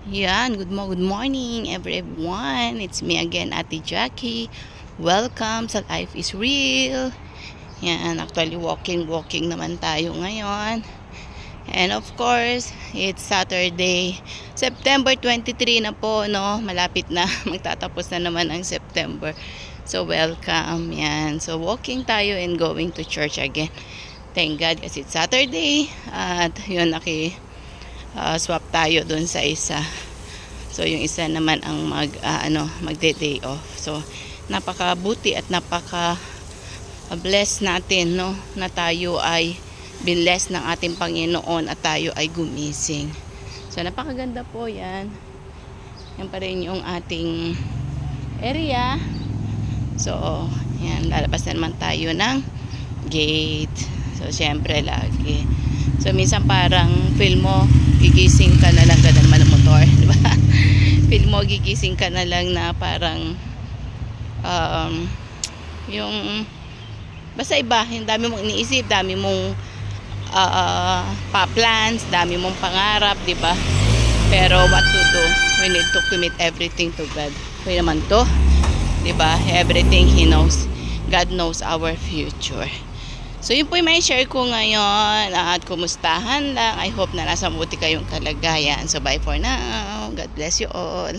Yan, good morning everyone. It's me again, Ate Jackie. Welcome sa Life is Real. Yan, actually walking naman tayo ngayon. And of course, it's Saturday, September 23 na po, no? Malapit na, magtatapos na naman ang September. So welcome, yan. So walking tayo and going to church again. Thank God kasi it's Saturday. At yun, swap tayo dun sa isa. So yung isa naman ang magde-day off. So napakabuti at napaka bless natin, no, na tayo ay bless ng ating Panginoon at tayo ay gumising. So napakaganda po yan. Yan pa rin yung ating area. So yan, lalabas na naman tayo ng gate. So syempre lagi. So minsan parang feel mo gigising ka na lang, ganda naman ng motor, di ba? Feel mo gigising ka na lang na parang yung basta iba, yung dami mong iniisip, dami mong pa-plans, dami mong pangarap, di ba? Pero what to do? We need to commit everything to God. Kaya naman to, di ba? Everything He knows. God knows our future. So yun po yung may share ko ngayon at kumustahan lang. I hope na nasa mabuti kayong kalagayan. So bye for now. God bless you all.